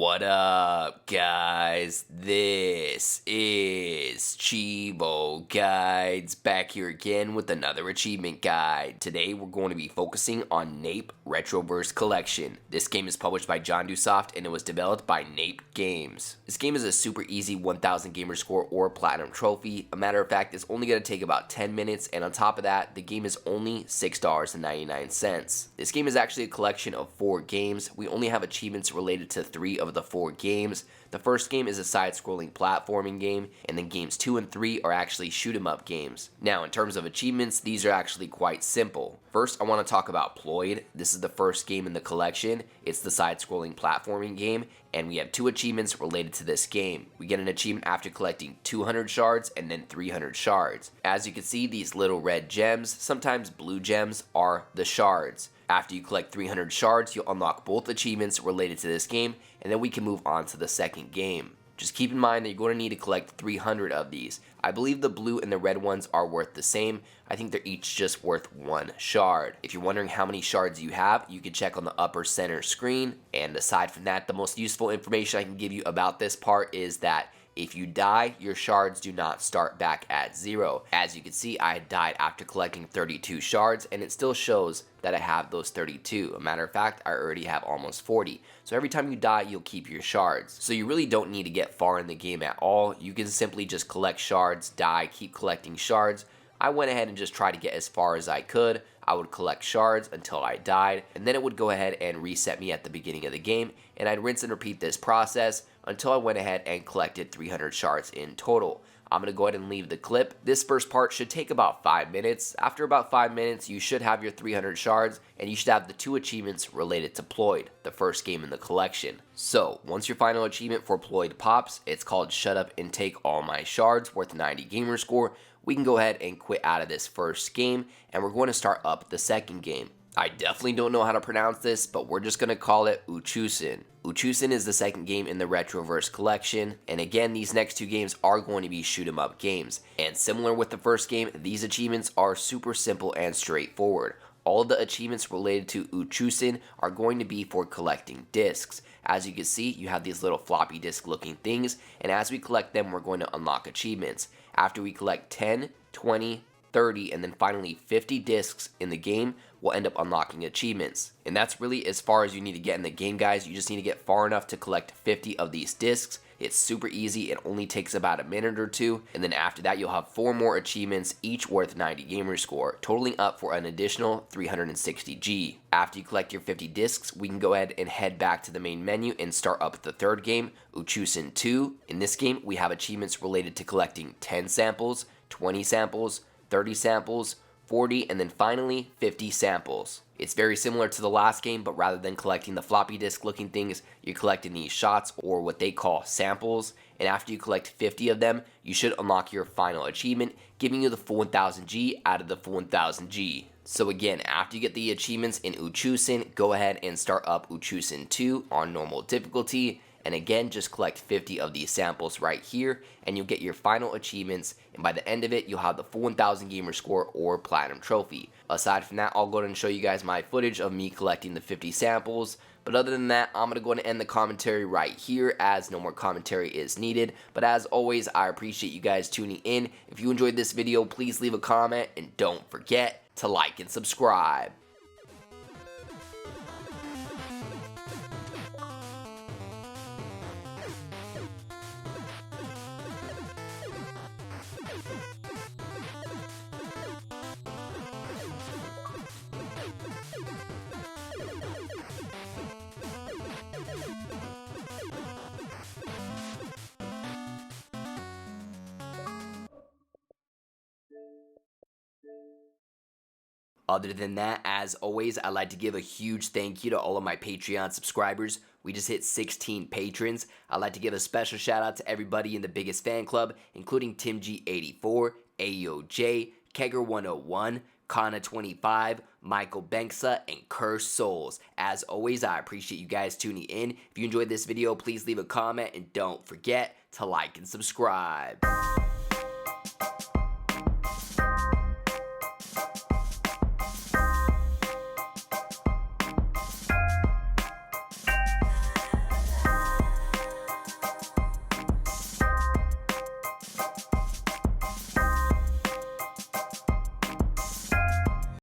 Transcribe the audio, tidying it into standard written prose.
What up, guys? This is Cheevo Guides back here again with another achievement guide. Today we're going to be focusing on NAPE Retroverse Collection. This game is published by Jandusoft and it was developed by NAPE Games. This game is a super easy 1000 gamer score or platinum trophy. A matter of fact, it's only going to take about 10 minutes, and on top of that, the game is only $6.99. This game is actually a collection of 4 games. We only have achievements related to 3 of the 4 games. The first game is a side-scrolling platforming game, and then games 2 and 3 are actually shoot-'em-up games. Now, in terms of achievements, these are actually quite simple. First, I want to talk about Ployd. This is the first game in the collection. It's the side-scrolling platforming game, and we have 2 achievements related to this game. We get an achievement after collecting 200 shards and then 300 shards. As you can see, these little red gems, sometimes blue gems, are the shards. After you collect 300 shards, you'll unlock both achievements related to this game, and then we can move on to the second game. Just keep in mind that you're going to need to collect 300 of these. I believe the blue and the red ones are worth the same. I think they're each just worth 1 shard. If you're wondering how many shards you have, you can check on the upper center screen. And aside from that, the most useful information I can give you about this part is that if you die, your shards do not start back at 0. As you can see, I died after collecting 32 shards, and it still shows that I have those 32. A matter of fact, I already have almost 40. So every time you die, you'll keep your shards. So you really don't need to get far in the game at all. You can simply just collect shards, die, keep collecting shards. I went ahead and just tried to get as far as I could. I would collect shards until I died, and then it would go ahead and reset me at the beginning of the game, and I'd rinse and repeat this process until I went ahead and collected 300 shards in total. I'm going to go ahead and leave the clip. This first part should take about 5 minutes. After about 5 minutes, you should have your 300 shards, and you should have the 2 achievements related to Ployd, the first game in the collection. So, once your final achievement for Ployd pops, it's called Shut Up and Take All My Shards, worth 90 gamer score. We can go ahead and quit out of this first game, and we're going to start up the second game. I definitely don't know how to pronounce this, but we're just going to call it Uchisin. Uchisin is the second game in the Retroverse collection, and again, these next 2 games are going to be shoot-'em-up games. And similar with the first game, these achievements are super simple and straightforward. All of the achievements related to Uchisin are going to be for collecting discs. As you can see, you have these little floppy disk looking things, and as we collect them, we're going to unlock achievements. After we collect 10, 20, 30, and then finally 50 discs in the game, we'll end up unlocking achievements. And that's really as far as you need to get in the game, guys. You just need to get far enough to collect 50 of these discs. It's super easy. It only takes about a minute or 2. And then after that, you'll have 4 more achievements, each worth 90 gamer score, totaling up for an additional 360 G. After you collect your 50 discs, we can go ahead and head back to the main menu and start up the third game, Uchisin 2. In this game, we have achievements related to collecting 10 samples, 20 samples, 30 samples, 40, and then finally 50 samples. It's very similar to the last game, but rather than collecting the floppy disk looking things, you're collecting these shots, or what they call samples, and after you collect 50 of them, you should unlock your final achievement, giving you the full 1000 G out of the full 1000 G. So again, after you get the achievements in Uchisin, go ahead and start up Uchisin 2 on normal difficulty. And again, just collect 50 of these samples right here, and you'll get your final achievements, and by the end of it, you'll have the full 1000 gamer score or platinum trophy. Aside from that, I'll go ahead and show you guys my footage of me collecting the 50 samples. But other than that, I'm going to go ahead and end the commentary right here, as no more commentary is needed. But as always, I appreciate you guys tuning in. If you enjoyed this video, please leave a comment, and don't forget to like and subscribe. Other than that, as always, I'd like to give a huge thank you to all of my Patreon subscribers. We just hit 16 patrons. I'd like to give a special shout out to everybody in the biggest fan club, including TimG84, AOJ, Kegger101, Kana25, Michael Banksa, and Cursed Souls. As always, I appreciate you guys tuning in. If you enjoyed this video, please leave a comment, and don't forget to like and subscribe.